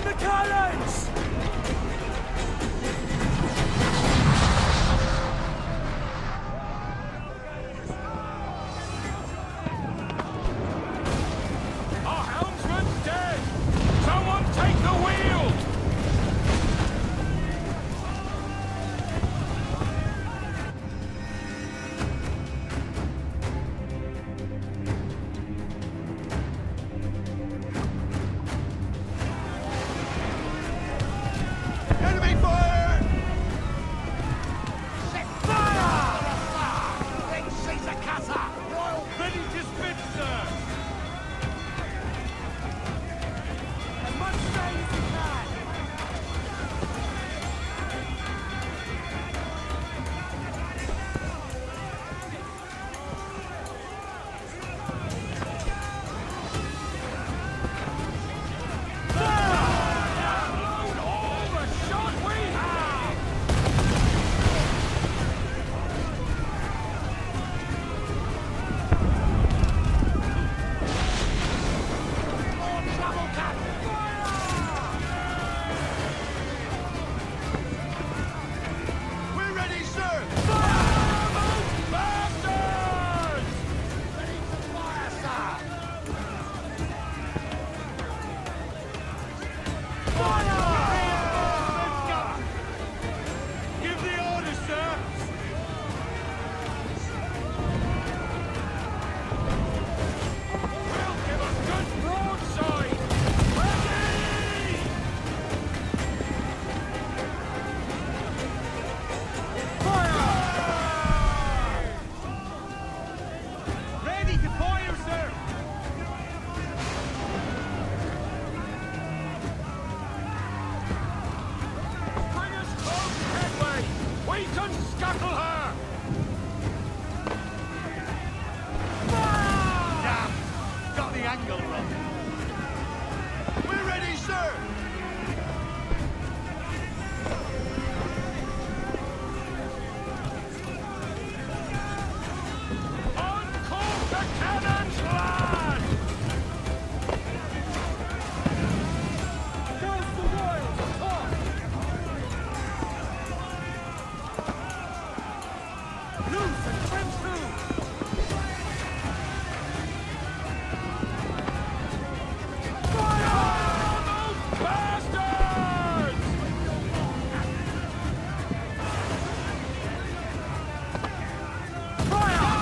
the cannons! Our helmsman's dead! Someone take the wheel! Enemy fire! Royal ready to spit, sir! As much sail as you can! Load all the shot we have! We're ready, sir! Bastards! Ready to fire, sir! Give the order, sir! We'll give a good broadside! Ready! Fire! Ready to fire, sir! Bring us close headway! We can scuttle her! Damn! Got the angle wrong. We're ready, sir! Uncork the cannons, lad! Goes the Royals, top! Loose and trim through! Bastards! Fire!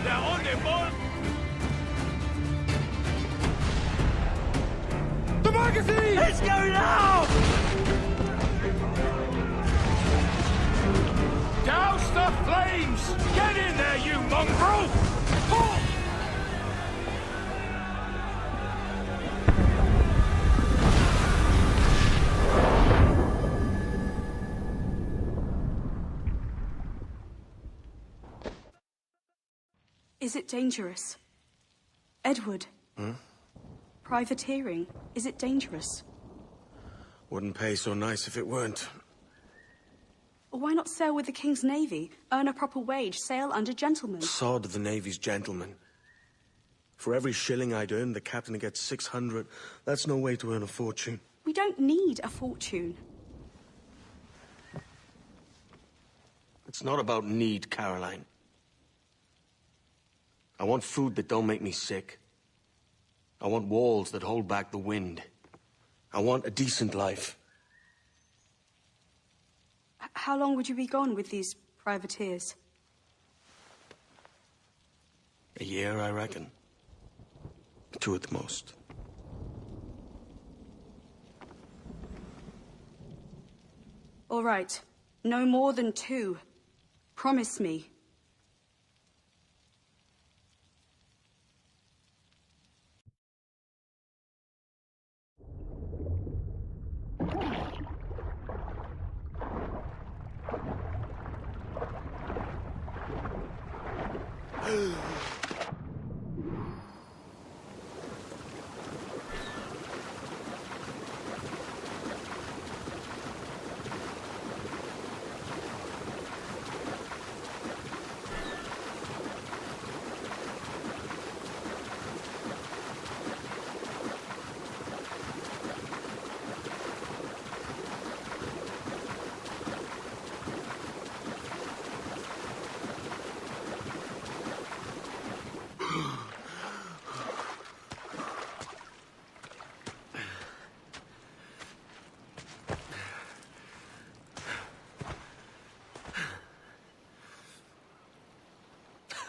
They're on the ball! The magazine! Let's go now! Douse the flames! Get in there, you mongrel! Halt! Is it dangerous? Edward? Privateering, is it dangerous? Wouldn't pay so nice if it weren't. Why not sail with the King's Navy, earn a proper wage, sail under gentlemen? Sod the Navy's gentlemen. For every shilling I'd earn, the captain gets 600. That's no way to earn a fortune. We don't need a fortune. It's not about need, Caroline. I want food that don't make me sick. I want walls that hold back the wind. I want a decent life. How long would you be gone with these privateers? A year, I reckon. 2 at the most. All right, no more than 2. Promise me.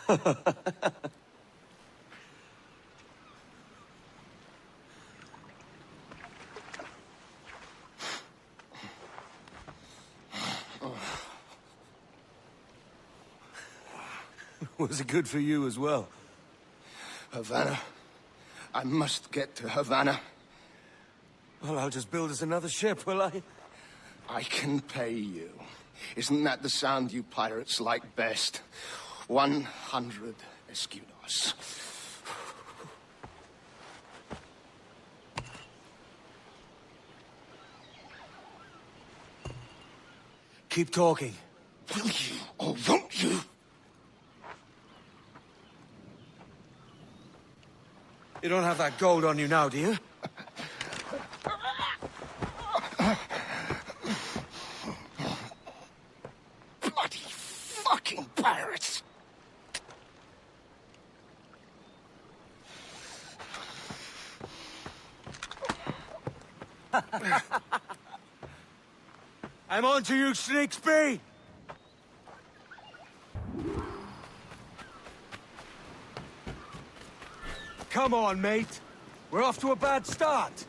Was it good for you as well? Havana. I must get to Havana. Well, I'll just build us another ship, will I? I can pay you. Isn't that the sound you pirates like best? 100 escudos. Keep talking. Will you or won't you? You don't have that gold on you now, do you? Bloody fucking pirates! I'm on to you, Snakesby! Come on, mate. We're off to a bad start.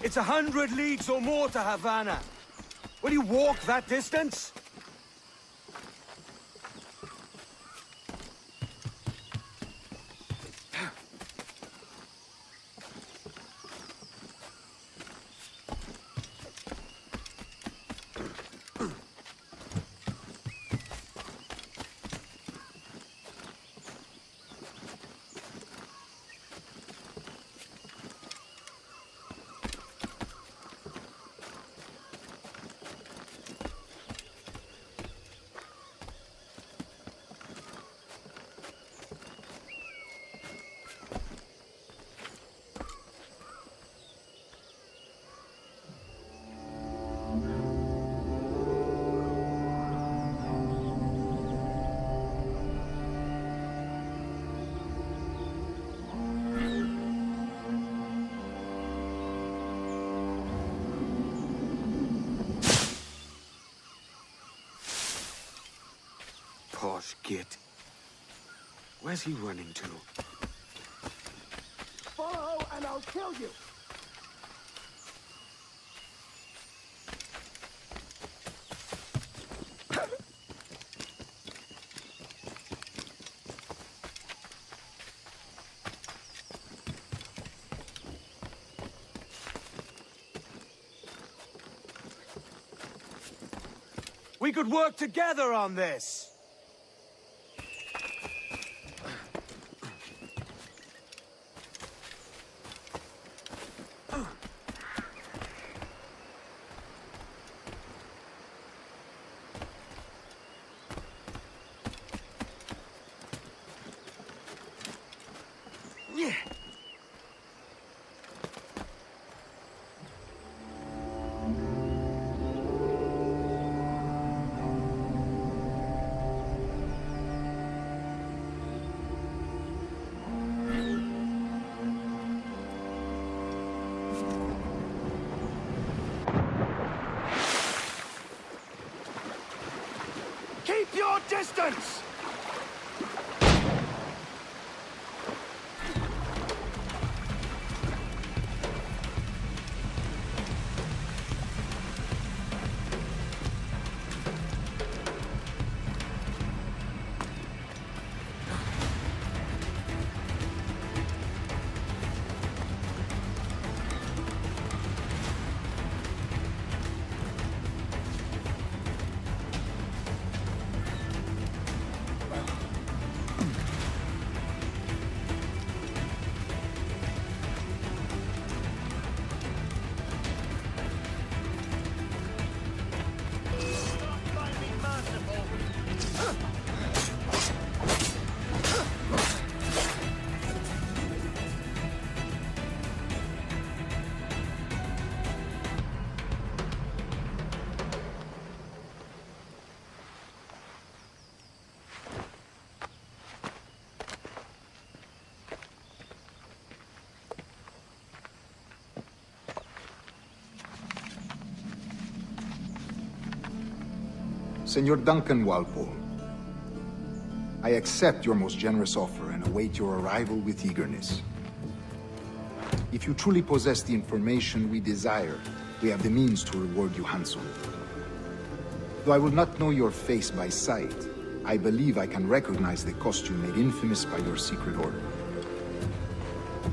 It's 100 leagues or more to Havana. Will you walk that distance? Posh git. Where's he running to? Follow and I'll kill you. We could work together on this. Yeah. Keep your distance! Senor Duncan Walpole, I accept your most generous offer and await your arrival with eagerness. If you truly possess the information we desire, we have the means to reward you handsomely. Though I will not know your face by sight, I believe I can recognize the costume made infamous by your secret order.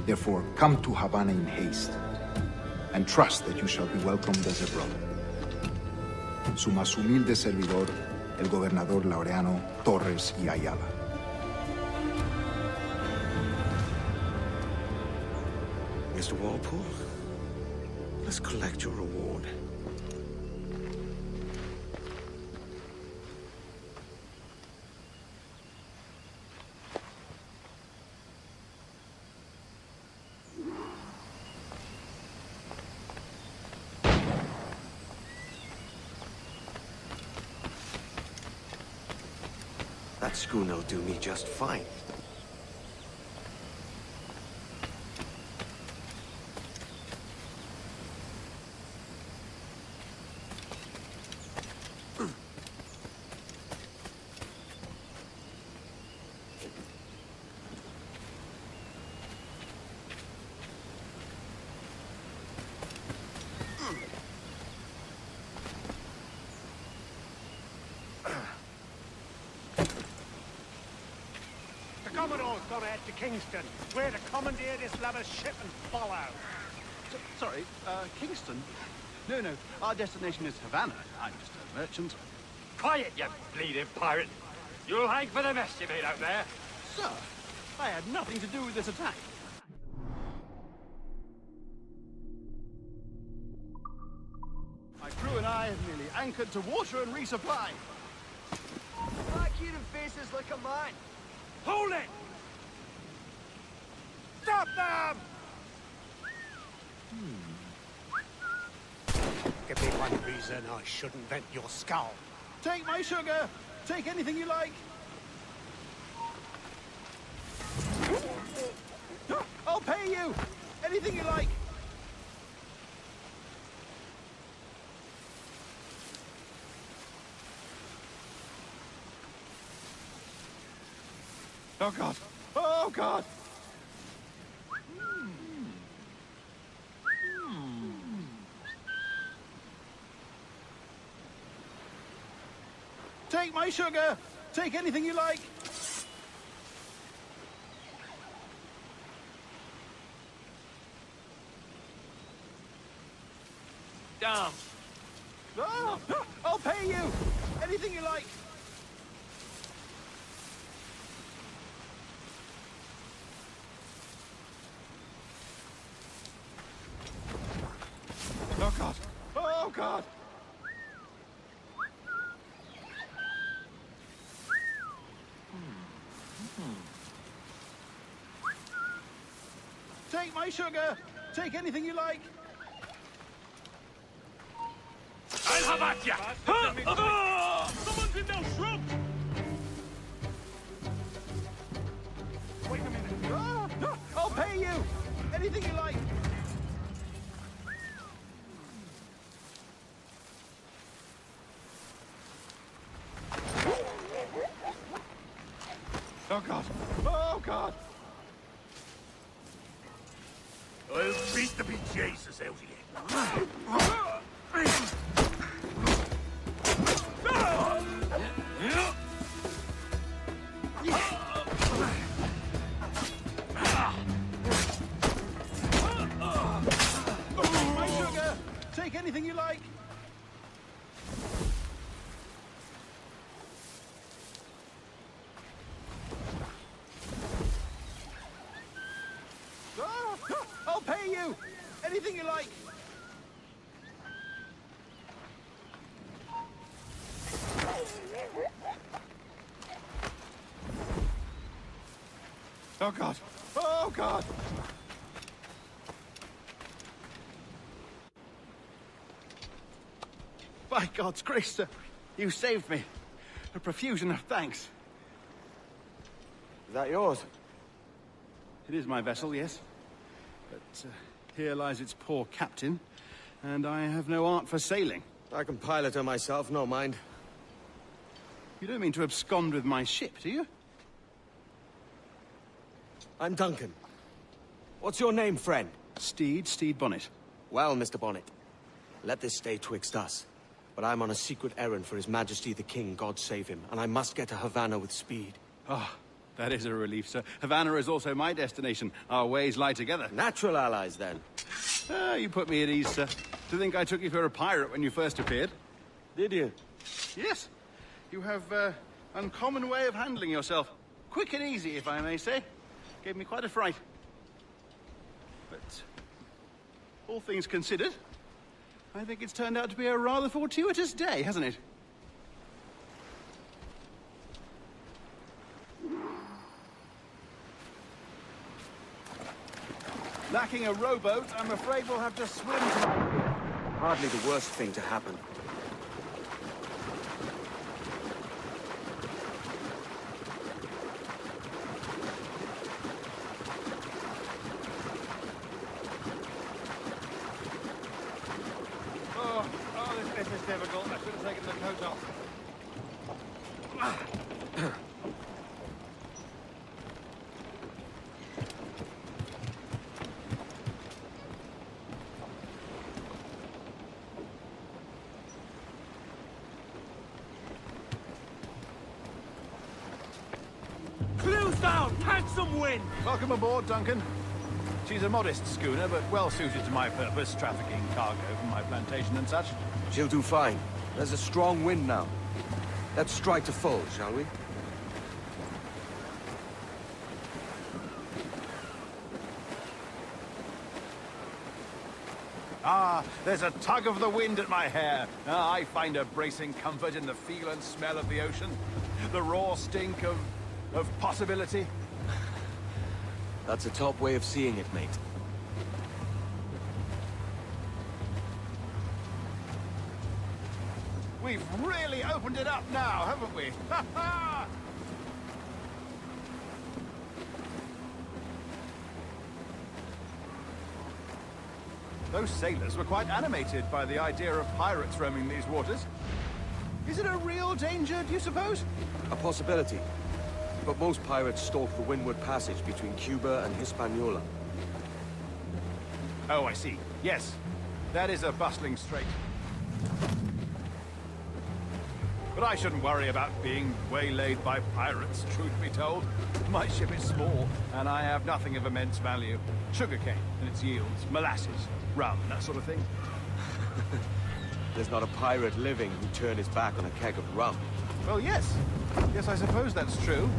Therefore, come to Havana in haste, and trust that you shall be welcomed as a brother. Su más humilde servidor, el gobernador Laureano Torres y Ayala. Mr. Walpole, let's collect your reward. That schooner'll do me just fine. The Commodore's gone ahead to Kingston. We're to commandeer this lover's ship and follow. Sorry, Kingston? No, our destination is Havana. I'm just a merchant. Quiet, you bleeding pirate. You'll hang for the mess you made out there. Sir, I had nothing to do with this attack. My crew and I have nearly anchored to water and resupply. Black you to faces like a man. Hold it! Stop them! Give me one reason I shouldn't vent your skull. Take my sugar! Take anything you like! I'll pay you! Anything you like! Oh God! Oh God! Take my sugar! Take anything you like! Damn! Oh, I'll pay you! Anything you like! Oh God! Oh God! Take my sugar! Take anything you like! I'll have at ya! Someone's in those shrubs! Wait a minute! I'll pay you! Anything you like! Oh God! Oh God! I'll beat the bejesus out of you. My sugar! Take anything you like! I'll pay you! Anything you like! Oh God! Oh God! By God's grace, sir, you saved me. A profusion of thanks. Is that yours? It is my vessel, yes. But here lies its poor captain, and I have no art for sailing. I can pilot her myself, no mind. You don't mean to abscond with my ship, do you? I'm Duncan. What's your name, friend? Steed Bonnet. Well, Mr. Bonnet, let this stay twixt us. But I'm on a secret errand for His Majesty the King, God save him, and I must get to Havana with speed. Oh, that is a relief, sir. Havana is also my destination. Our ways lie together. Natural allies, then. Ah, you put me at ease, sir. To think I took you for a pirate when you first appeared. Did you? Yes. You have, uncommon way of handling yourself. Quick and easy, if I may say. Gave me quite a fright. But, all things considered, I think it's turned out to be a rather fortuitous day, hasn't it? Lacking a rowboat, I'm afraid we'll have to swim to my pier. Hardly the worst thing to happen. Oh, this is difficult. I should have taken the coat off. Clews down! Catch some wind! Welcome aboard, Duncan. She's a modest schooner, but well suited to my purpose, trafficking cargo from my plantation and such. She'll do fine. There's a strong wind now. Let's strike to full, shall we? Ah, there's a tug of the wind at my hair. Ah, I find a bracing comfort in the feel and smell of the ocean. The raw stink of possibility. That's a top way of seeing it, mate. We've really opened it up now, haven't we? Ha ha! Those sailors were quite animated by the idea of pirates roaming these waters. Is it a real danger, do you suppose? A possibility. But most pirates stalk the windward passage between Cuba and Hispaniola. Oh, I see. Yes, that is a bustling strait. But I shouldn't worry about being waylaid by pirates, truth be told. My ship is small, and I have nothing of immense value. Sugarcane and its yields, molasses, rum, that sort of thing. There's not a pirate living who'd turn his back on a keg of rum. Well, yes. Yes, I suppose that's true.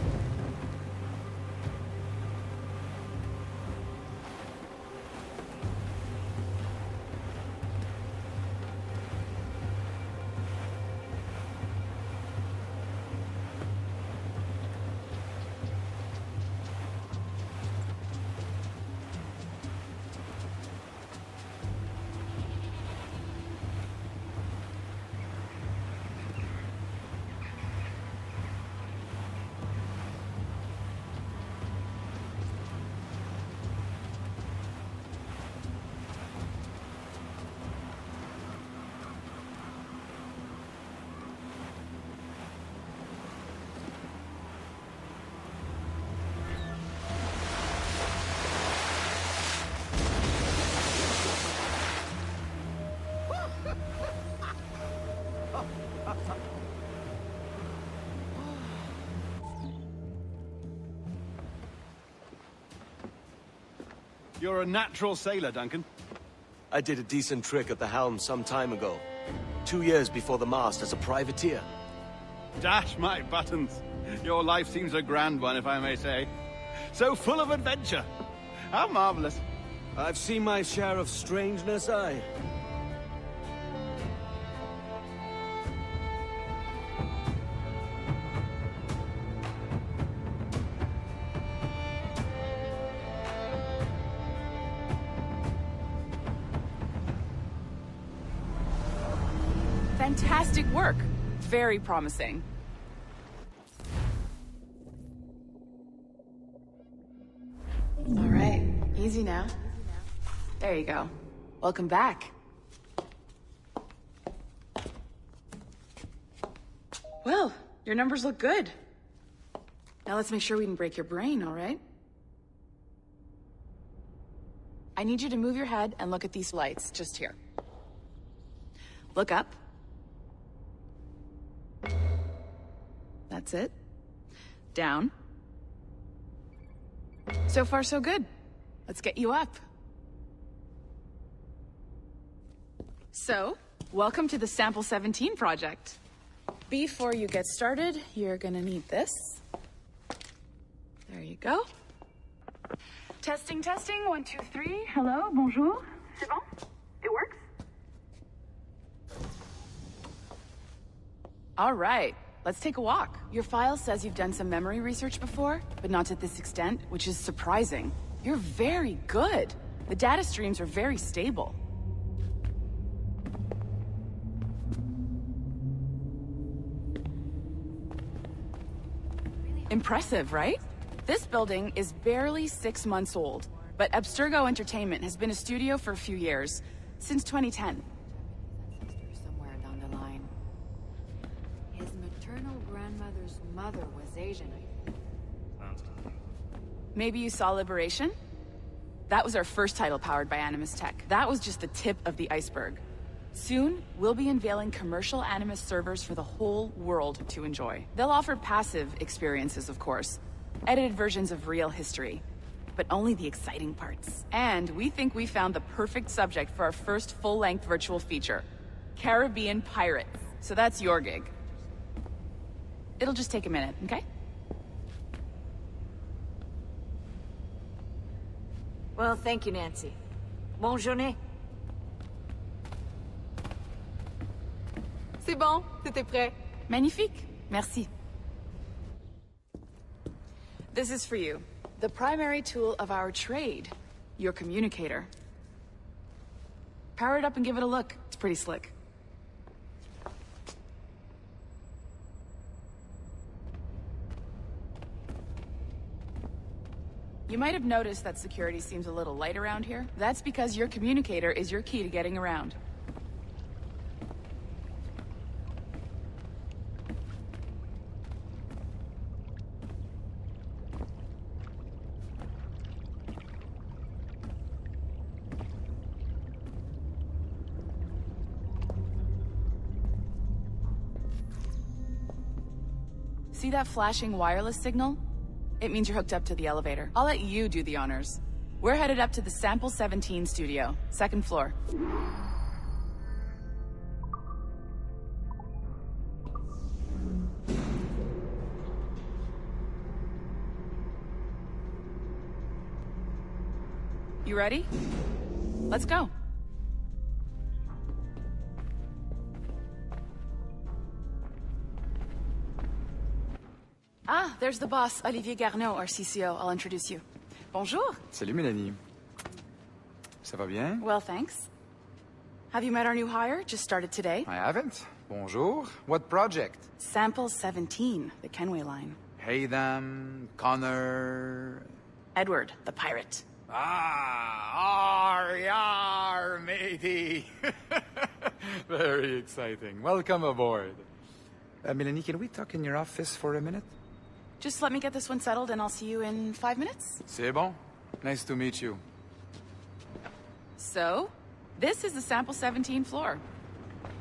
You're a natural sailor, Duncan. I did a decent trick at the helm some time ago. 2 years before the mast as a privateer. Dash my buttons. Your life seems a grand one, if I may say. So full of adventure. How marvelous. I've seen my share of strangeness, aye. Fantastic work. Very promising. All right, easy now. There you go. Welcome back. Well, Your numbers look good. Now let's make sure we can break your brain, all right? I need you to move your head and look at these lights just here. Look up. That's it. Down. So far, so good. Let's get you up. So, welcome to the Sample 17 project. Before you get started, you're gonna need this. There you go. Testing, testing, 1, 2, 3. Hello, bonjour. C'est bon? It works? All right, let's take a walk. Your file says you've done some memory research before, but not to this extent, which is surprising. You're very good. The data streams are very stable. Impressive, right? This building is barely 6 months old, but Abstergo Entertainment has been a studio for a few years, since 2010. Somewhere down the line. His maternal grandmother's mother was Asian, I think. Maybe you saw Liberation? That was our first title powered by Animus Tech. That was just the tip of the iceberg. Soon, we'll be unveiling commercial Animus servers for the whole world to enjoy. They'll offer passive experiences, of course. Edited versions of real history. But only the exciting parts. And we think we found the perfect subject for our first full-length virtual feature. Caribbean pirates. So that's your gig. It'll just take a minute, okay? Well, thank you, Nancy. Bonne journée. C'est bon, tout est prêt. Magnifique. Merci. This is for you. The primary tool of our trade. Your communicator. Power it up and give it a look. It's pretty slick. You might have noticed that security seems a little light around here. That's because your communicator is your key to getting around. See that flashing wireless signal? It means you're hooked up to the elevator. I'll let you do the honors. We're headed up to the Sample 17 studio, 2nd floor. You ready? Let's go. Ah, there's the boss, Olivier Garneau, our CCO. I'll introduce you. Bonjour. Salut, Mélanie. Ça va bien? Well, thanks. Have you met our new hire? Just started today. I haven't. Bonjour. What project? Sample 17, the Kenway line. Haytham, Connor... Edward, the pirate. Ah, yar, matey. Very exciting. Welcome aboard. Mélanie, can we talk in your office for a minute? Just let me get this one settled and I'll see you in 5 minutes. C'est bon. Nice to meet you. So, this is the Sample 17 floor.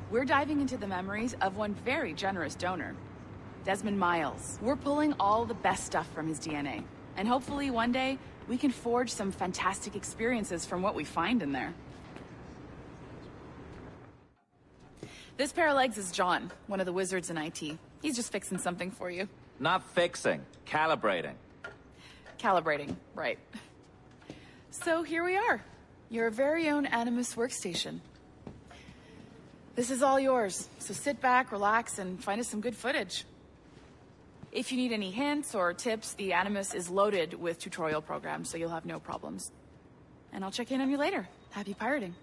We're diving into the memories of one very generous donor, Desmond Miles. We're pulling all the best stuff from his DNA. And hopefully one day, we can forge some fantastic experiences from what we find in there. This pair of legs is John, one of the wizards in IT. He's just fixing something for you. Not fixing, calibrating. Calibrating, right. So here we are, your very own Animus workstation. This is all yours, so sit back, relax, and find us some good footage. If you need any hints or tips, the Animus is loaded with tutorial programs, so you'll have no problems. And I'll check in on you later. Happy pirating.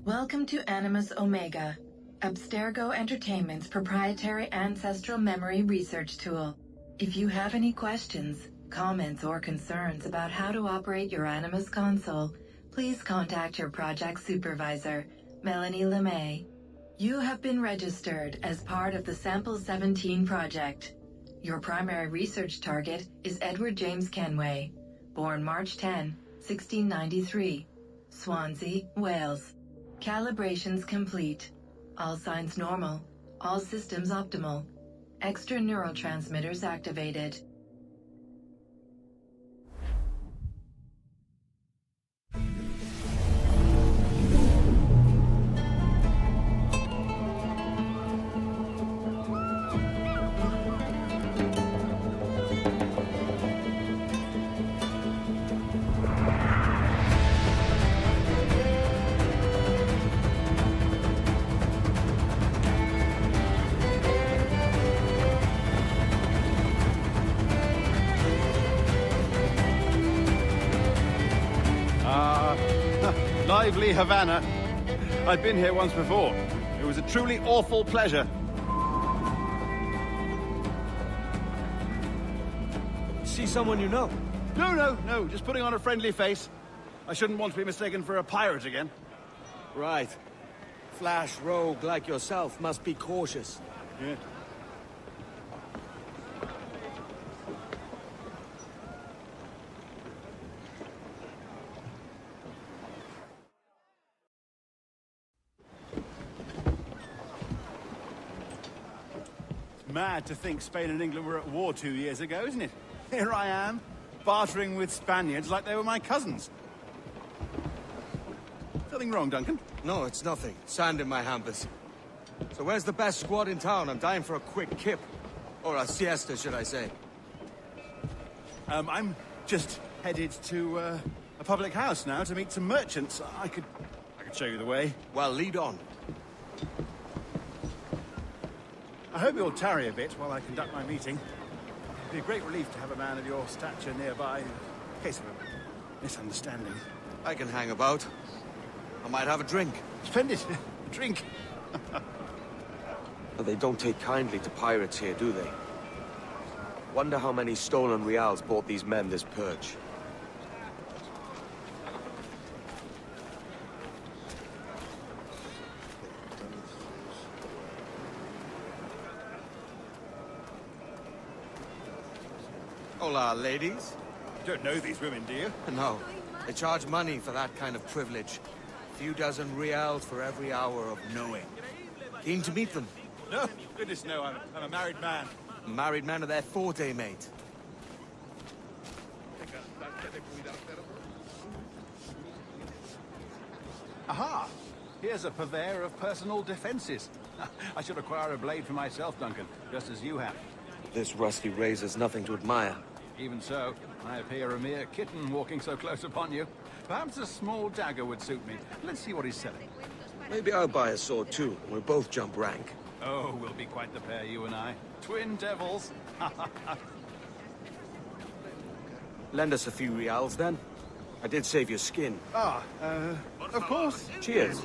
Welcome to Animus Omega, Abstergo Entertainment's proprietary ancestral memory research tool. If you have any questions, comments, or concerns about how to operate your Animus console, please contact your project supervisor, Melanie LeMay. You have been registered as part of the Sample 17 project. Your primary research target is Edward James Kenway, born March 10, 1693, Swansea, Wales. Calibrations complete. All signs normal. All systems optimal. Extra neurotransmitters activated. Lively Havana. I've been here once before. It was a truly awful pleasure. See someone you know? No. Just putting on a friendly face. I shouldn't want to be mistaken for a pirate again. Right. Flash rogue like yourself must be cautious. Yeah. Mad to think Spain and England were at war 2 years ago, isn't it? Here I am, bartering with Spaniards like they were my cousins. Something wrong, Duncan? No, it's nothing. Sand in my hampers. So where's the best squad in town? I'm dying for a quick kip. Or a siesta, should I say. I'm just headed to a public house now to meet some merchants. I could show you the way. Well, lead on. I hope you'll tarry a bit while I conduct my meeting. It'd be a great relief to have a man of your stature nearby in case of a misunderstanding. I can hang about. I might have a drink. Splendid. A drink. But they don't take kindly to pirates here, do they? Wonder how many stolen reals bought these men this purge. Hola, ladies. You don't know these women, do you? No. They charge money for that kind of privilege. A few dozen reals for every hour of knowing. Keen to meet them? No, goodness no, I'm a married man. A married man of their forte, mate. Aha! Here's a purveyor of personal defenses. I should acquire a blade for myself, Duncan, just as you have. This rusty razor's nothing to admire. Even so, I appear a mere kitten walking so close upon you. Perhaps a small dagger would suit me. Let's see what he's selling. Maybe I'll buy a sword too. We'll both jump rank. Oh, we'll be quite the pair, you and I. Twin devils. Lend us a few reals, then. I did save your skin. Ah, of course. Cheers.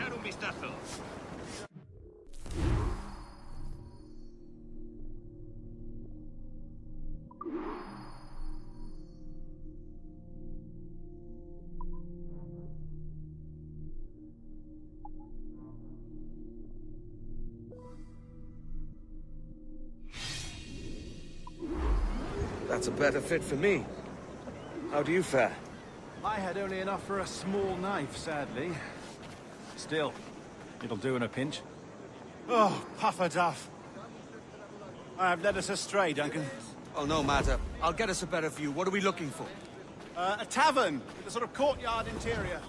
That's a better fit for me. How do you fare? I had only enough for a small knife, sadly. Still, it'll do in a pinch. Oh, puffer duff. I have led us astray, Duncan. Oh, no matter. I'll get us a better view. What are we looking for? A tavern with a sort of courtyard interior.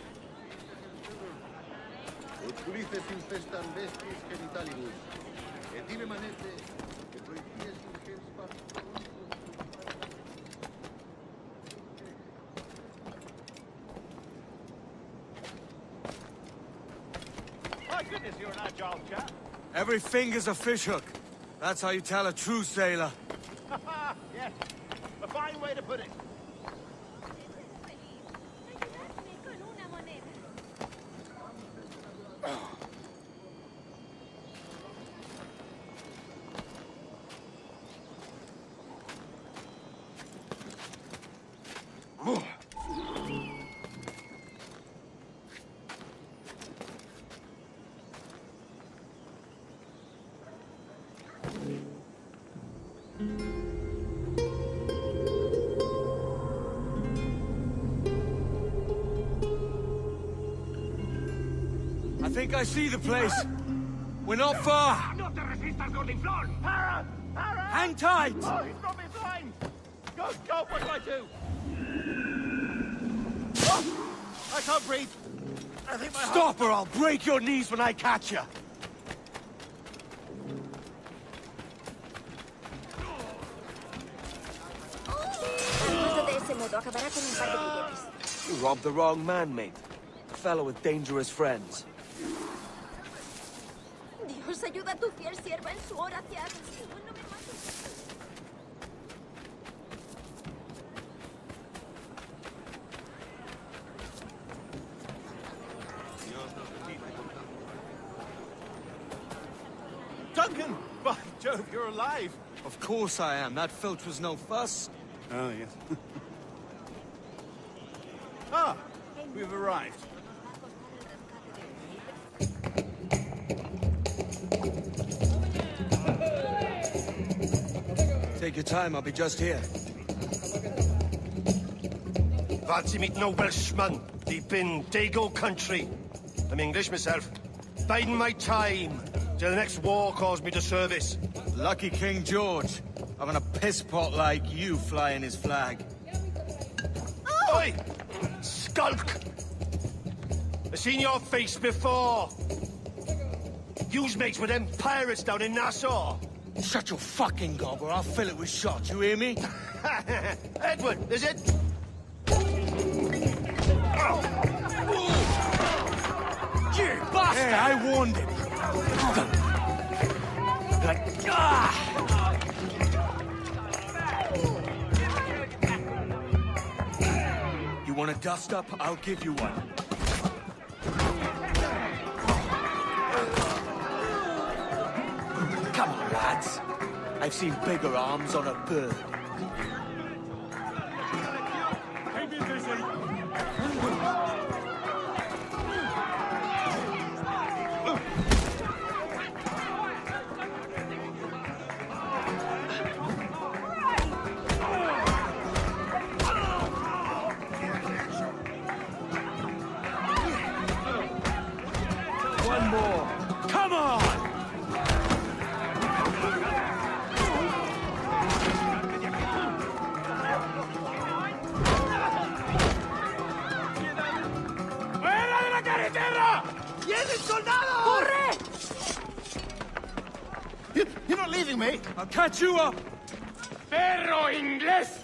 My goodness, you're an agile chap. Every finger's a fishhook. That's how you tell a true sailor. Yes, a fine way to put it. think I see the place. We're not far. No te resistas, gordinflón! Hang tight! Oh, he's got me blind! Go, what do I do? Oh, I can't breathe. I think my Stop or I'll break your knees when I catch you. You robbed the wrong man, mate. A fellow with dangerous friends. Dios, ayuda a tu fiel sierva en su oración. No me mates. Duncan! By Jove, you're alive! Of course I am. That filch was no fuss. Oh, yes. Ah, we've arrived. Take your time, I'll be just here. Fancy meet no Welshman, deep in Dago country. I'm English myself. Biding my time till the next war calls me to service. Lucky King George, having a piss pot like you flying his flag. Oi! Skulk! I've seen your face before. You's mates with them pirates down in Nassau. Shut your fucking gob or I'll fill it with shot, you hear me? Edward, is it? You bastard! Yeah, I warned him. You want a dust-up? I'll give you one. Come on, lads. I've seen bigger arms on a bird. One more. Come on! ¡Fuera de la carretera! ¡Vienen soldados! ¡Corre! You're not leaving me! I'll catch you up! ¡Perro inglés!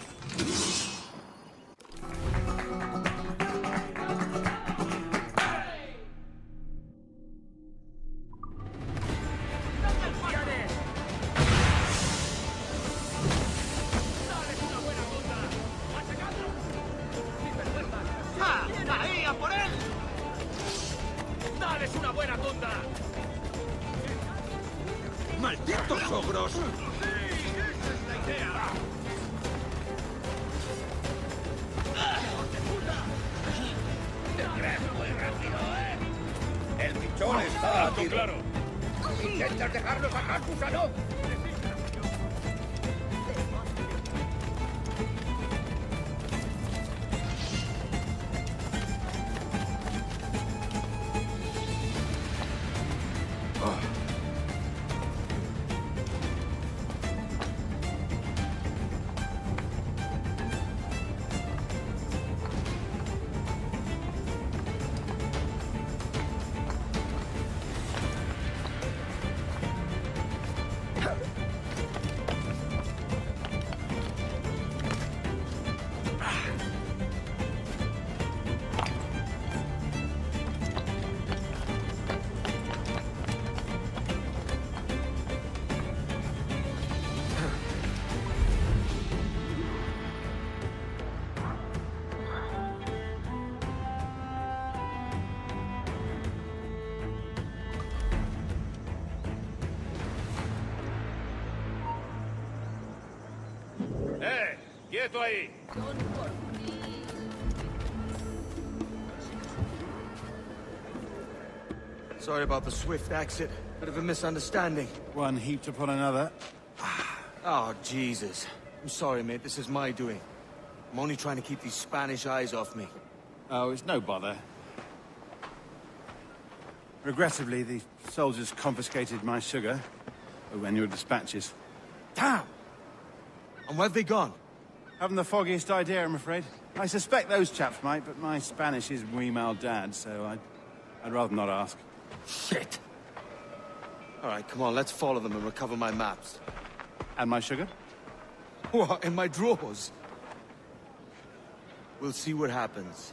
¡Ahí, a por él! ¡Dales una buena tunda! ¡Malditos ogros! El pichón está aquí. Claro. ¿Intentas dejarnos acá, gusano? ¡Quieto ahí! Sorry about the swift exit. Bit of a misunderstanding. One heaped upon another. Oh, Jesus. I'm sorry, mate. This is my doing. I'm only trying to keep these Spanish eyes off me. Oh, it's no bother. Regrettably, the soldiers confiscated my sugar when your dispatches. Damn! And where have they gone? Haven't the foggiest idea, I'm afraid. I suspect those chaps might, but my Spanish is muy mal dad, so I'd rather not ask. Shit! All right, come on, let's follow them and recover my maps. And my sugar? What, in my drawers? We'll see what happens.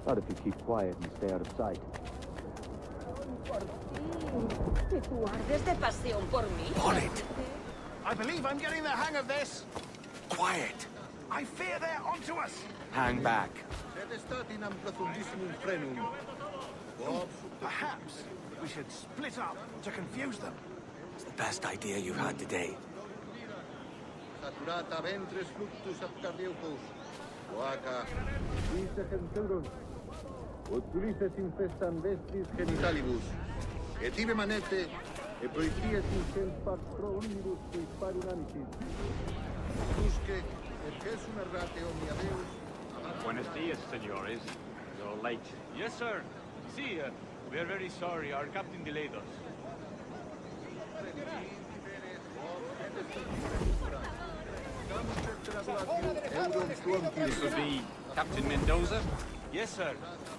Not if you keep quiet and stay out of sight. On it! I believe I'm getting the hang of this. Quiet! I fear they're onto us. Hang back. Perhaps we should split up to confuse them. It's the best idea you've had today. Saturata ventris fluctus apcardiopus. Oaca. Visa centauros. Otulices infestan vestris genitalibus. Et ibe manete, e proities incens pax pro omnibus quis par unamicis. Busque, et jesum errate omnia Deus. Buenos dias, senores. You're late. Yes, sir. See, we are very sorry. Our captain delayed us. This would be Captain Mendoza? Yes, sir.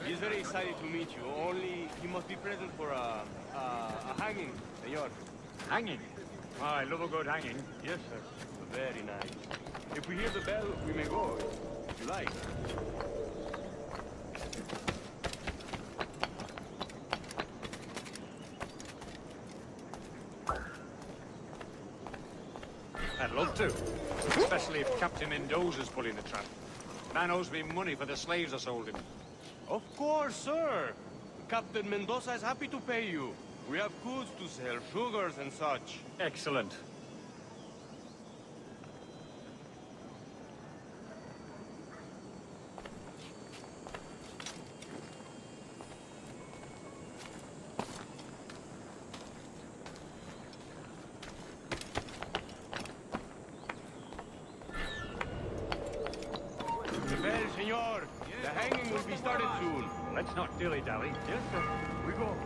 He is very excited to meet you. Only he must be present for a hanging, senor. Hanging? Oh, I love a good hanging. Yes, sir. Very nice. If we hear the bell, we may go, if you like. I'd love to. Especially if Captain Mendoza's pulling the trap. Man owes me money for the slaves I sold him. Of course, sir. Captain Mendoza is happy to pay you. We have goods to sell, sugars and such. Excellent. The hanging will be started soon. Let's not dilly-dally. Yes, sir. We go.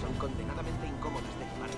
Son condenadamente incómodas de llevar.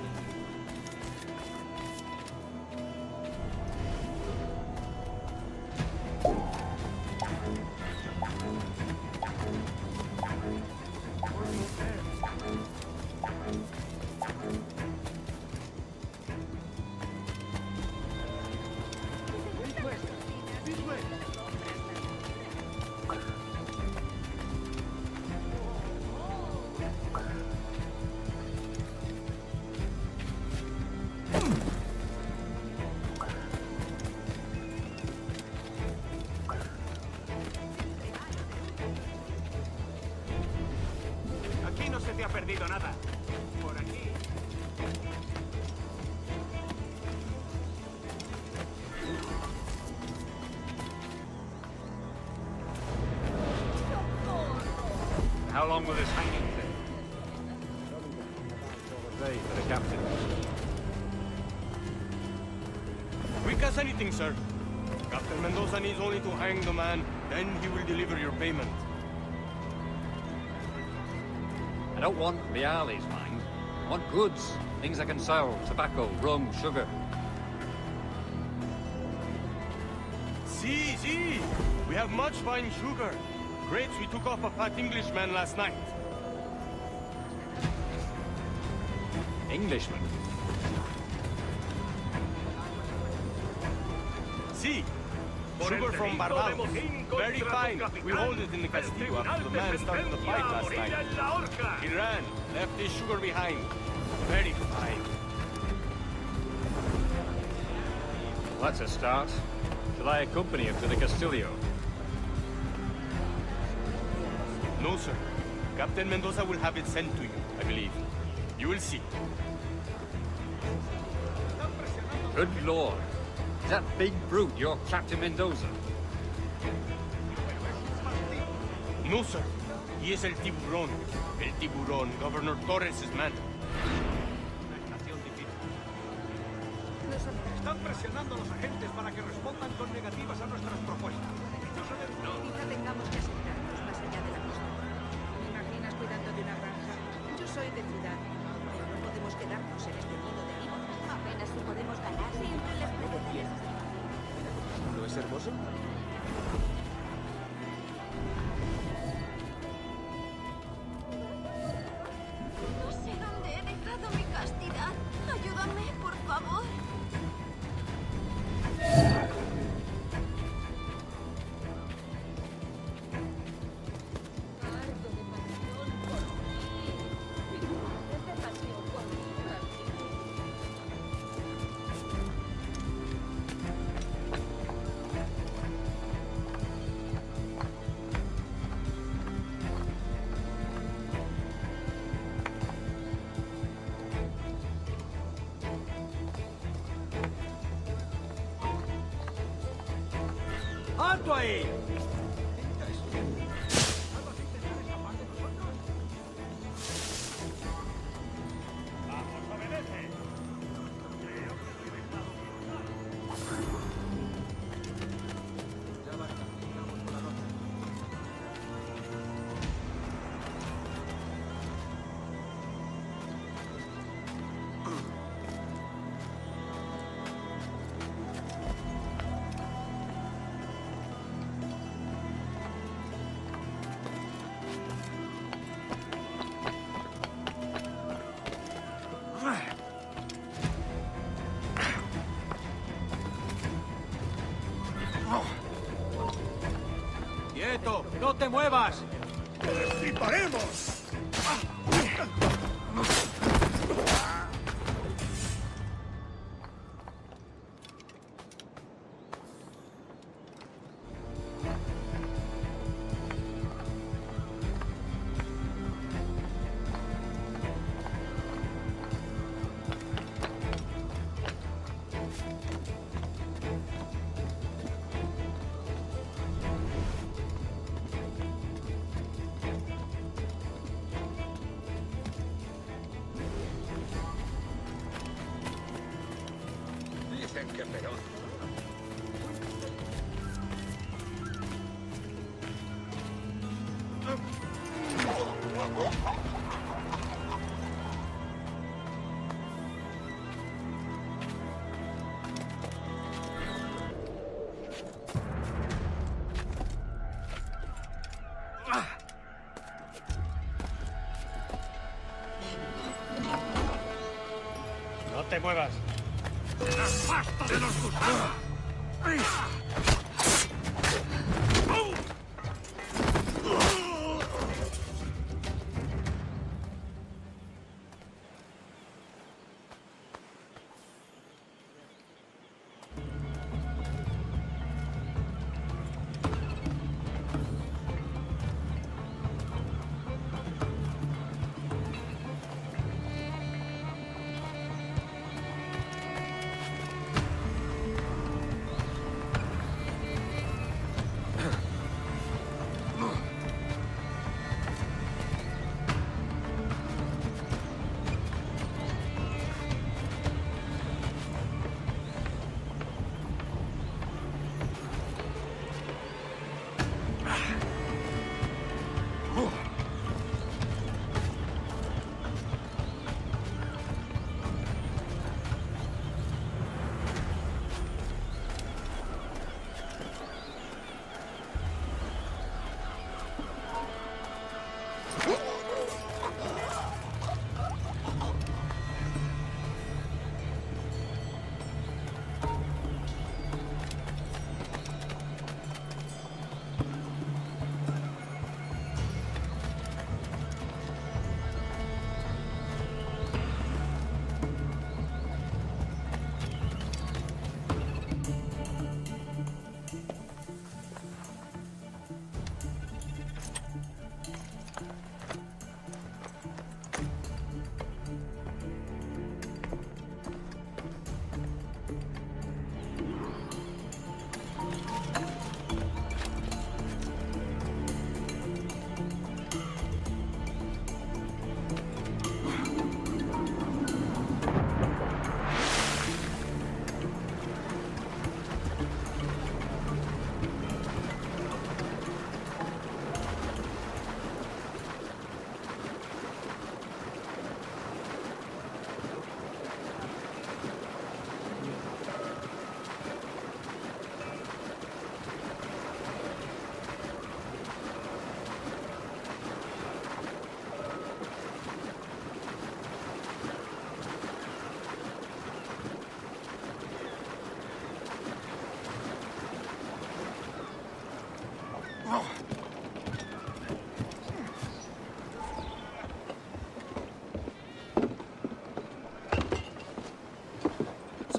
Aquí no se te ha perdido nada. Por aquí. How long will this hanging take? All day for the captain. Quick as anything, sir. Captain Mendoza needs only to hang the man, then he will deliver your payment. I don't want reales, mind. I want goods. Things I can sell. Tobacco, rum, sugar. See. We have much fine sugar. Grapes we took off a fat Englishman last night. Englishman? See, sugar from Barbados. Very fine. We hold it in the Castillo after the man started the fight last night. He ran, left his sugar behind. Very fine. Well, that's a start. Shall I accompany him to the Castillo? No, sir. Captain Mendoza will have it sent to you, I believe. You will see. Good Lord. Is that big brute your Captain Mendoza? No, sir. He is el tiburón. El tiburón, Governor Torres' man. Están presionando a los agentes para que respondan con negativas a nuestras propuestas. No, quizá tengamos que asentarnos más allá de la costa. ¿Me imaginas cuidando de una granja? Yo soy de ciudad, pero no podemos quedarnos en este modo de vida. Apenas si podemos ganar, siempre les preguntarías. ¿No es hermoso? No sé dónde he dejado mi castidad. Ayúdame, por favor. ¡Alto ahí! ¡Quieto! ¡No te muevas! ¡Disparemos! Dicen que peor. No te muevas. ¡Basta de los gusanos!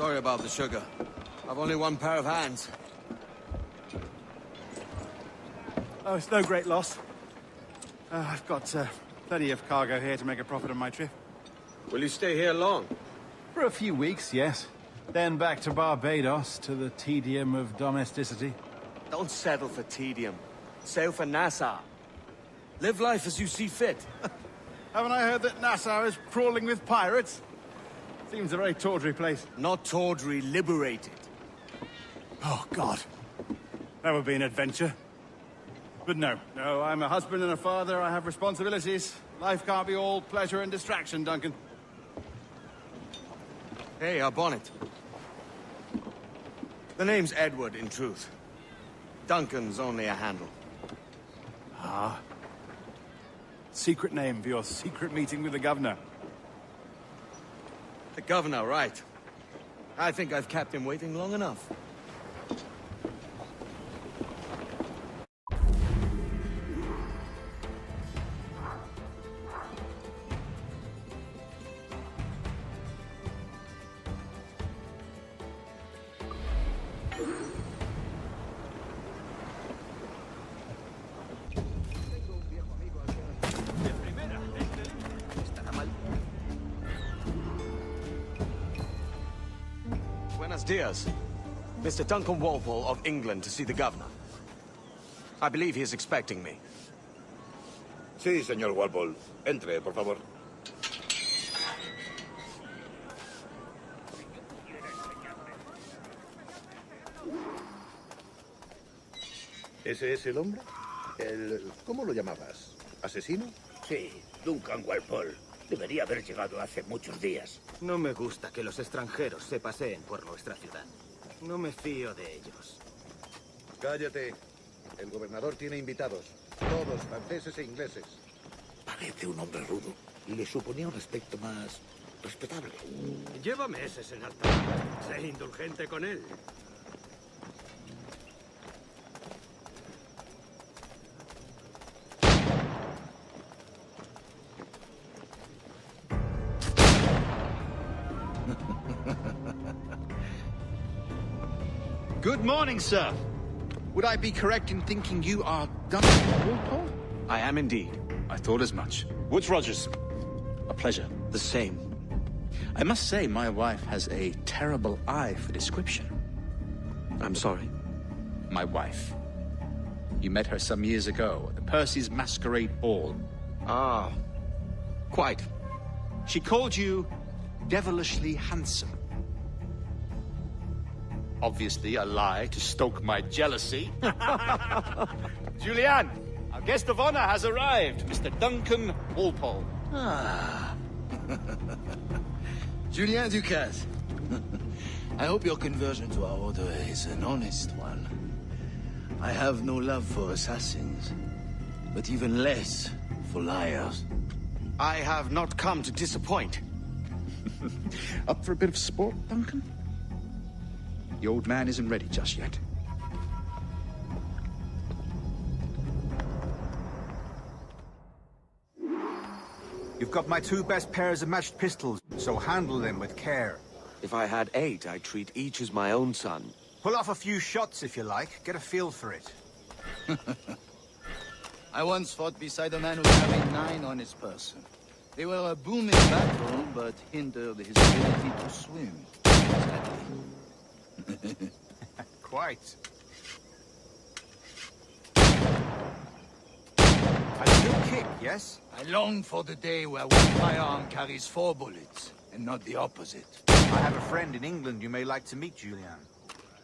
Sorry about the sugar. I've only one pair of hands. Oh, it's no great loss. I've got plenty of cargo here to make a profit on my trip. Will you stay here long? For a few weeks, yes. Then back to Barbados, to the tedium of domesticity. Don't settle for tedium. Sail for Nassau. Live life as you see fit. Haven't I heard that Nassau is crawling with pirates? Seems a very tawdry place. Not tawdry, liberated. Oh, God. That would be an adventure. But no, I'm a husband and a father. I have responsibilities. Life can't be all pleasure and distraction, Duncan. Hey, our bonnet. The name's Edward, in truth. Duncan's only a handle. Ah. Secret name for your secret meeting with the governor. The governor, right. I think I've kept him waiting long enough. Buenos dias. Mr. Duncan Walpole of England to see the governor. I believe he is expecting me. Sí, señor Walpole. Entre, por favor. ¿Ese es el hombre? ¿Cómo lo llamabas? ¿Asesino? Sí, Duncan Walpole. Debería haber llegado hace muchos días. No me gusta que los extranjeros se paseen por nuestra ciudad. No me fío de ellos. Cállate. El gobernador tiene invitados. Todos franceses e ingleses. Parece un hombre rudo. Le suponía un aspecto más respetable. Lleva meses en alta mar. Sé indulgente con él. Good morning, sir. Would I be correct in thinking you are Duncan Walpole? I am indeed. I thought as much. Woods Rogers. A pleasure. The same. I must say, my wife has a terrible eye for description. I'm sorry? My wife. You met her some years ago at the Percy's Masquerade Ball. Ah, quite. She called you devilishly handsome. Obviously a lie to stoke my jealousy. Julianne, our guest of honor has arrived, Mr. Duncan Walpole. Ah. Julien Ducasse. I hope your conversion to our order is an honest one. I have no love for assassins, but even less for liars. I have not come to disappoint. Up for a bit of sport, Duncan? The old man isn't ready just yet. You've got my 2 best pairs of matched pistols, so handle them with care. If I had 8, I'd treat each as my own son. Pull off a few shots if you like. Get a feel for it. I once fought beside a man who carried 9 on his person. They were a boom in battle, but hindered his ability to swim, sadly. Quite. A good kick, yes? I long for the day where one firearm carries 4 bullets, and not the opposite. I have a friend in England you may like to meet, Julian.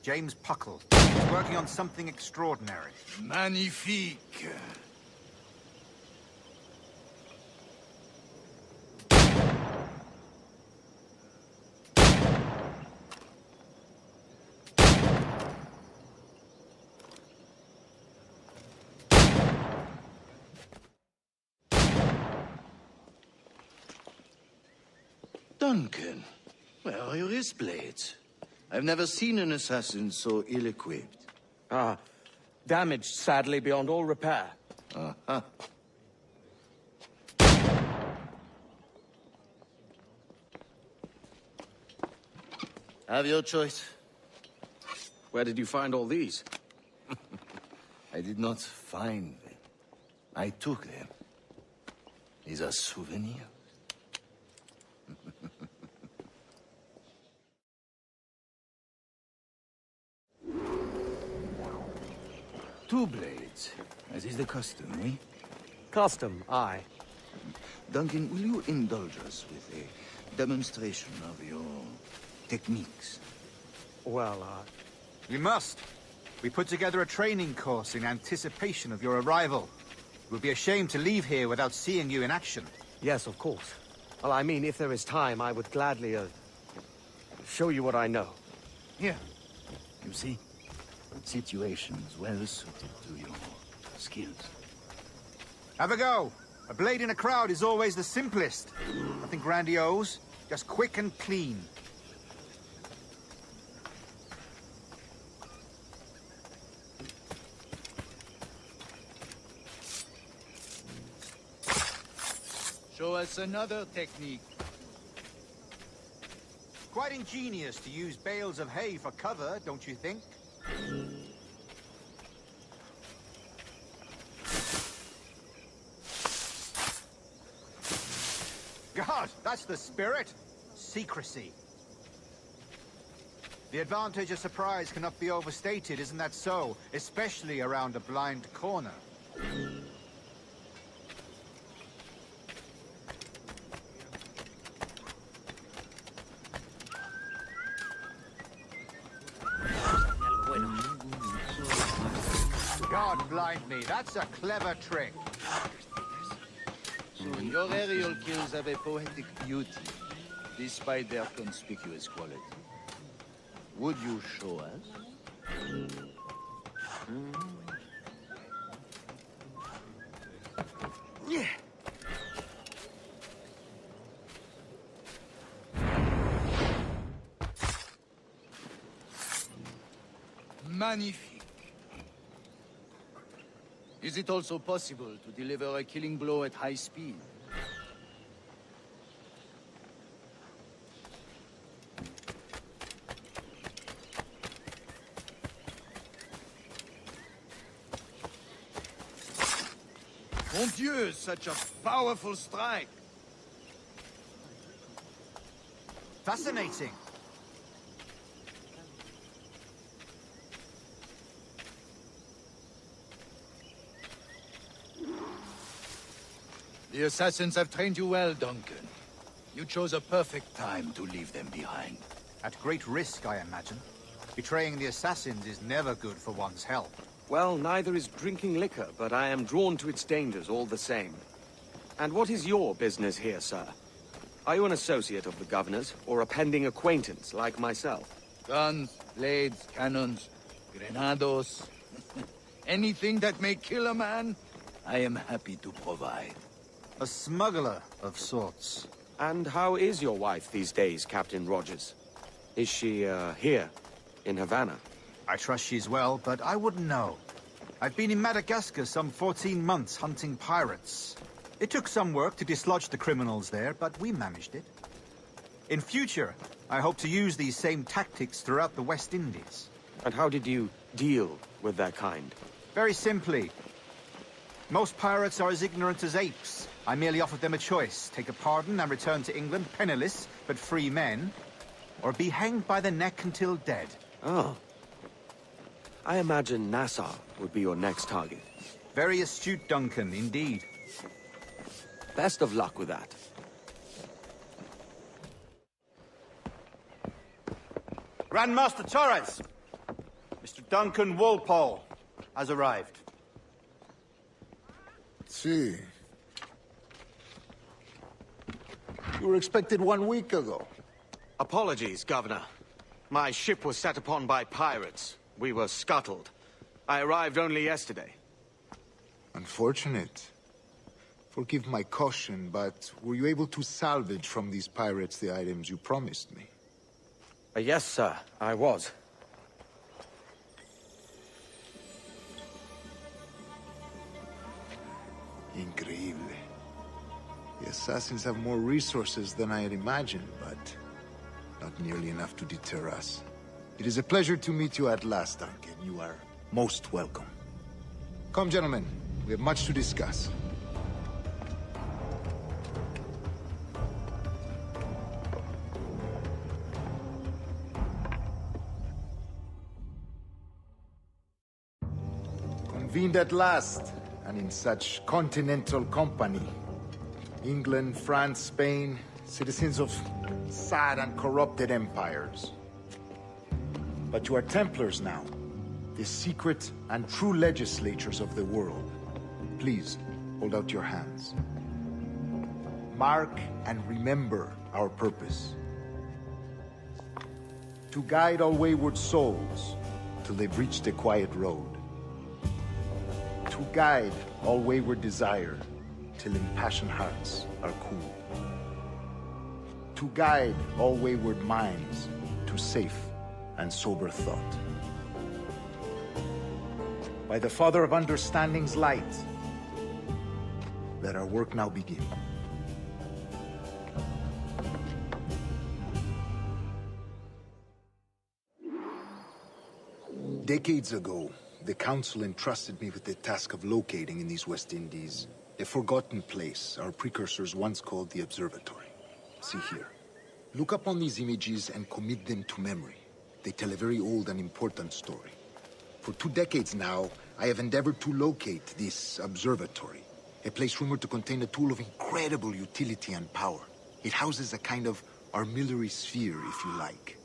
James Puckle. He's working on something extraordinary. Magnifique. Duncan, where are your wrist blades? I've never seen an assassin so ill-equipped. Ah, damaged, sadly, beyond all repair. Uh-huh. Have your choice. Where did you find all these? I did not find them. I took them. These are souvenirs. Two blades, as is the custom, eh? Custom, aye. Duncan, will you indulge us with a demonstration of your techniques? Well, We must. We put together a training course in anticipation of your arrival. It would be a shame to leave here without seeing you in action. Yes, of course. Well, I mean, if there is time, I would gladly, show you what I know. Here. You see? Situations well suited to your skills. Have a go. A blade in a crowd is always the simplest. Nothing grandiose, just quick and clean. Show us another technique. Quite ingenious to use bales of hay for cover, don't you think? God, that's the spirit. Secrecy. The advantage of surprise cannot be overstated, isn't that so? Especially around a blind corner. God blind me, that's a clever trick. So your aerial kills have a poetic beauty, despite their conspicuous quality. Would you show us? Yeah. Magnifique. Is it also possible to deliver a killing blow at high speed? Mon Dieu, such a powerful strike! Fascinating. The assassins have trained you well, Duncan. You chose a perfect time to leave them behind. At great risk, I imagine. Betraying the assassins is never good for one's health. Well, neither is drinking liquor, but I am drawn to its dangers all the same. And what is your business here, sir? Are you an associate of the governor's, or a pending acquaintance like myself? Guns, blades, cannons, grenados. Anything that may kill a man, I am happy to provide. A smuggler of sorts. And how is your wife these days, Captain Rogers? Is she, here, in Havana? I trust she's well, but I wouldn't know. I've been in Madagascar some 14 months hunting pirates. It took some work to dislodge the criminals there, but we managed it. In future, I hope to use these same tactics throughout the West Indies. And how did you deal with that kind? Very simply. Most pirates are as ignorant as apes. I merely offered them a choice. Take a pardon and return to England penniless, but free men. Or be hanged by the neck until dead. Oh. I imagine Nassau would be your next target. Very astute, Duncan, indeed. Best of luck with that. Grandmaster Torres! Mr. Duncan Walpole has arrived. See. You were expected 1 week ago. Apologies, Governor. My ship was set upon by pirates. We were scuttled. I arrived only yesterday. Unfortunate. Forgive my caution, but were you able to salvage from these pirates the items you promised me? Yes, sir, I was. Increíble. The assassins have more resources than I had imagined, but not nearly enough to deter us. It is a pleasure to meet you at last, Duncan. You are most welcome. Come, gentlemen. We have much to discuss. Convened at last, and in such continental company. England, France, Spain, citizens of sad and corrupted empires. But you are Templars now, the secret and true legislators of the world. Please, hold out your hands. Mark and remember our purpose. To guide all wayward souls till they've reached the quiet road. To guide all wayward desire till impassioned hearts are cool. To guide all wayward minds to safe and sober thought. By the Father of Understanding's light, let our work now begin. Decades ago, the Council entrusted me with the task of locating in these West Indies a forgotten place our precursors once called the Observatory. See here. Look upon these images and commit them to memory. They tell a very old and important story. For 2 decades now, I have endeavored to locate this observatory, a place rumored to contain a tool of incredible utility and power. It houses a kind of armillary sphere, if you like.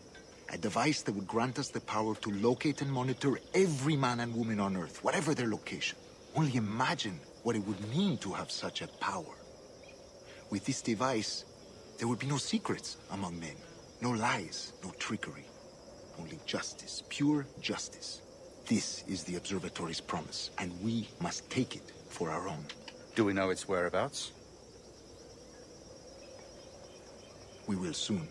A device that would grant us the power to locate and monitor every man and woman on Earth, whatever their location. Only imagine what it would mean to have such a power. With this device, there would be no secrets among men, no lies, no trickery. Only justice, pure justice. This is the Observatory's promise, and we must take it for our own. Do we know its whereabouts? We will soon.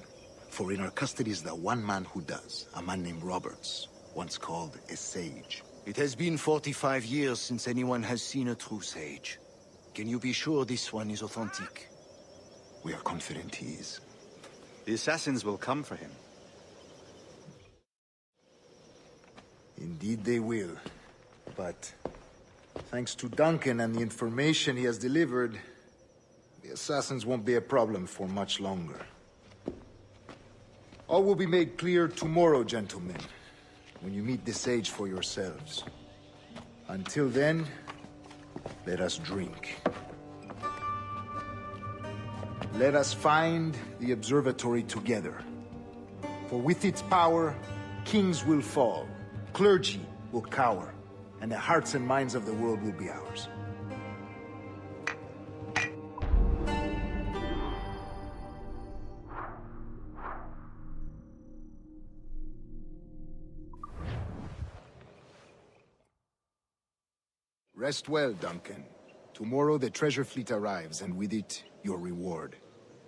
For in our custody is the one man who does, a man named Roberts, once called a sage. It has been 45 years since anyone has seen a true sage. Can you be sure this one is authentic? We are confident he is. The assassins will come for him. Indeed they will. But thanks to Duncan and the information he has delivered, the assassins won't be a problem for much longer. All will be made clear tomorrow, gentlemen, when you meet the sage for yourselves. Until then, let us drink. Let us find the observatory together. For with its power, kings will fall, clergy will cower, and the hearts and minds of the world will be ours. Rest well, Duncan. Tomorrow the treasure fleet arrives, and with it, your reward.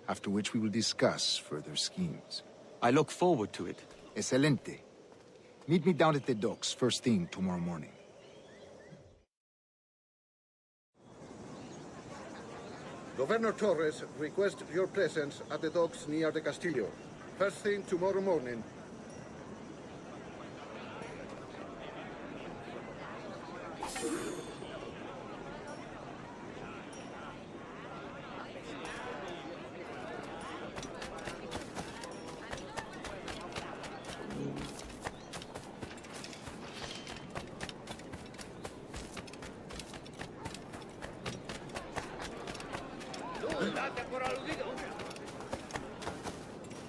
After which we will discuss further schemes. I look forward to it. Excelente. Meet me down at the docks first thing tomorrow morning. Governor Torres requests your presence at the docks near the Castillo. First thing tomorrow morning.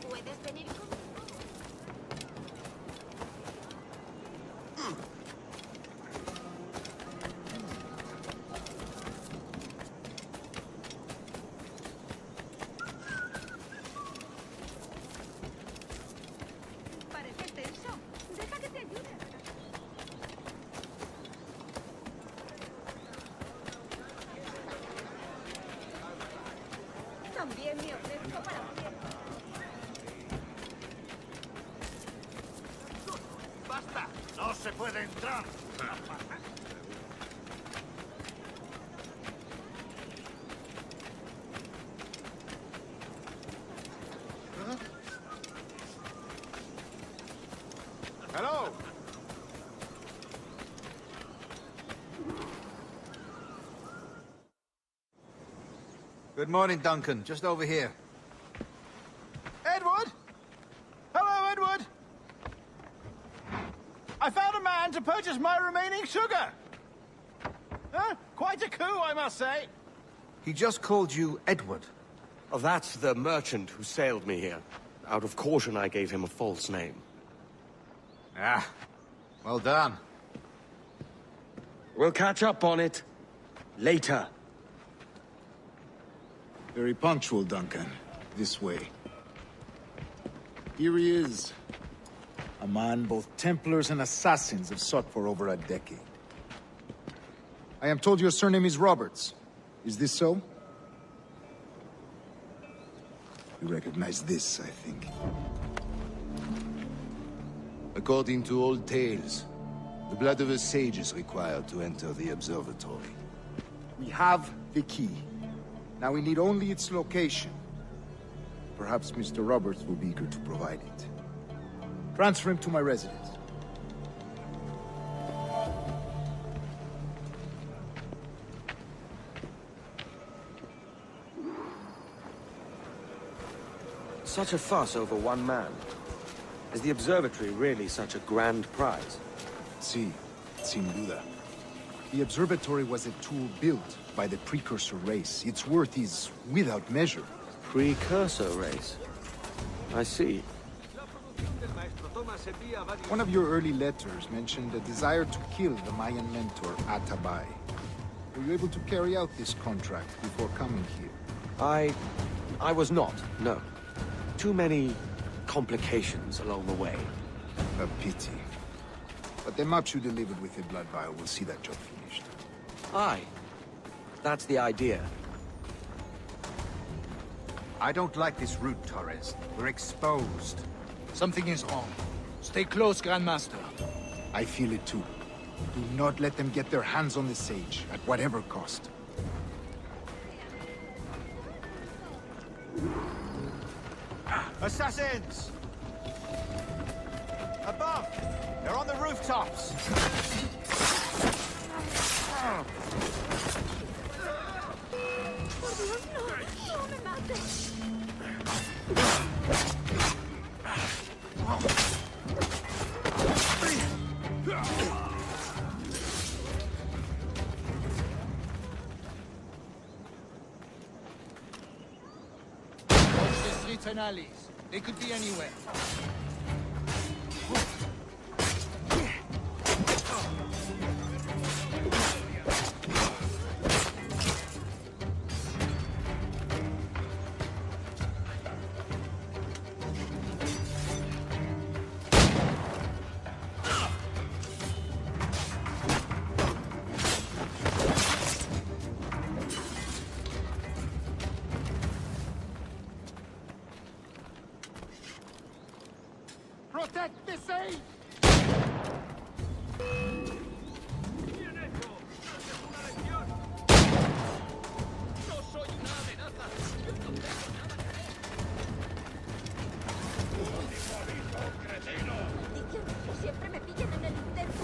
¿Puedes venir conmigo? Parece tenso. Deja que te ayude. También me ofrezco para ti. ¡Basta! ¡No se puede entrar! Good morning, Duncan. Just over here. Edward? Hello, Edward! I found a man to purchase my remaining sugar! Huh? Quite a coup, I must say. He just called you Edward. Oh, that's the merchant who sailed me here. Out of caution, I gave him a false name. Ah, well done. We'll catch up on it later. Very punctual, Duncan. This way. Here he is. A man both Templars and Assassins have sought for over a decade. I am told your surname is Roberts. Is this so? You recognize this, I think. According to old tales, the blood of a sage is required to enter the observatory. We have the key. Now we need only its location. Perhaps Mr. Roberts will be eager to provide it. Transfer him to my residence. Such a fuss over one man. Is the observatory really such a grand prize? Si, sin duda. The observatory was a tool built by the precursor race. Its worth is without measure. Precursor race? I see. One of your early letters mentioned a desire to kill the Mayan mentor, Atabay. Were you able to carry out this contract before coming here? I was not, no. Too many complications along the way. A pity. But the maps you delivered with the blood vial will see that job finished. Aye. That's the idea. I don't like this route, Torres. We're exposed. Something is wrong. Stay close, Grandmaster. I feel it too. Do not let them get their hands on the sage, at whatever cost. Assassins! Above! They're on the rooftops! Por Dios, no. No me mates. Watch the streets and alleys. They could be anywhere. Protect the sage! Siempre me pillan en el intento.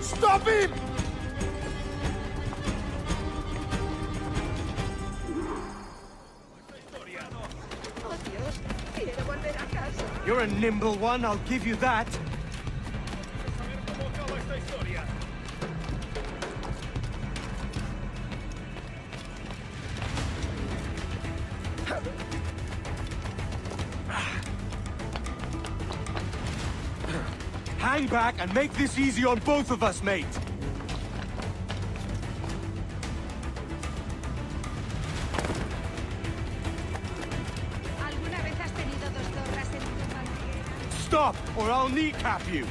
Stop him! Oh, Dios. Quiero volver a casa. You're a nimble one, I'll give you that. Hang back and make this easy on both of us, mate. ¿Alguna vez has tenido dos zorras en una madriguera? Stop, or I'll kneecap you.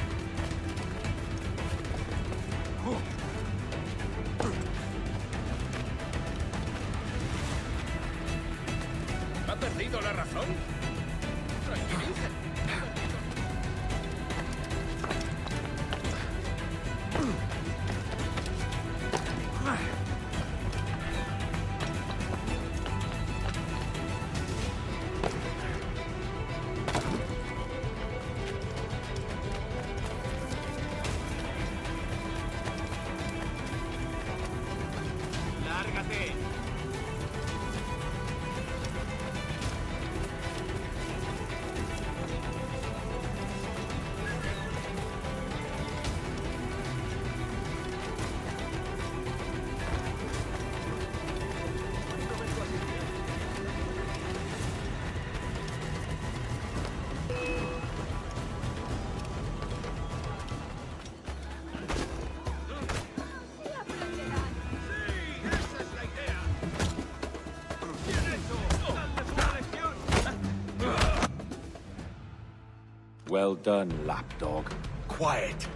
Well done, lapdog. Quiet.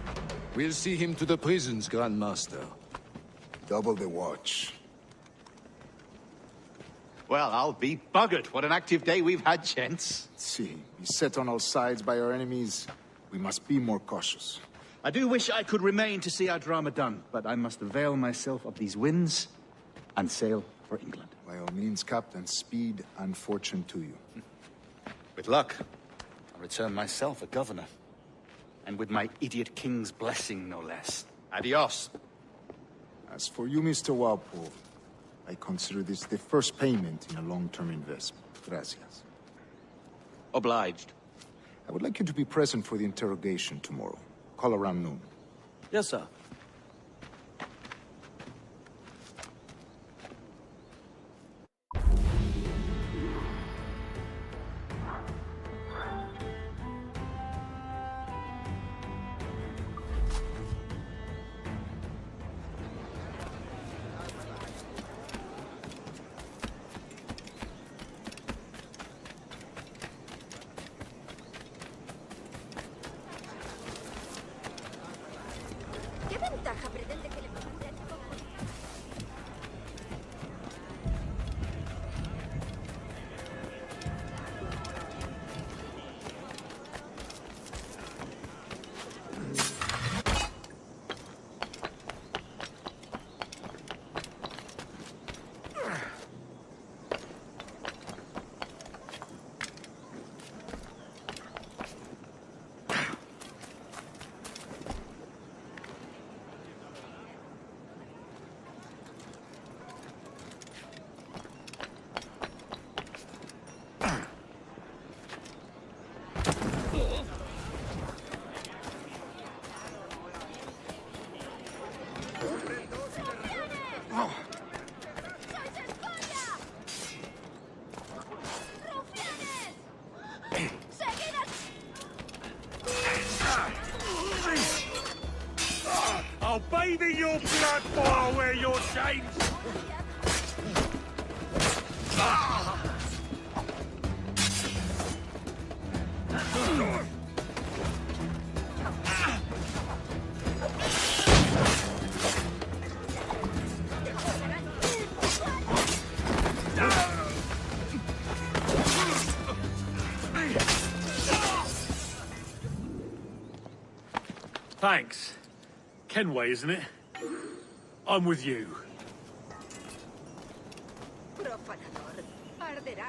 We'll see him to the prisons, Grandmaster. Double the watch. Well, I'll be buggered. What an active day we've had, gents. See, beset on all sides by our enemies, we must be more cautious. I do wish I could remain to see our drama done, but I must avail myself of these winds and sail for England. By all means, Captain, speed and fortune to you. With luck, I'll return myself a governor. And with my idiot king's blessing, no less. Adios. As for you, Mr. Walpole, I consider this the first payment in a long-term investment. Gracias. Obliged. I would like you to be present for the interrogation tomorrow. Call around noon. Yes, sir. ¿Qué ventaja pretende que le mande a todo? I'll bathe in your blood while I wear your chains! Thanks. Kenway, isn't it? I'm with you. Profanador. Arderá.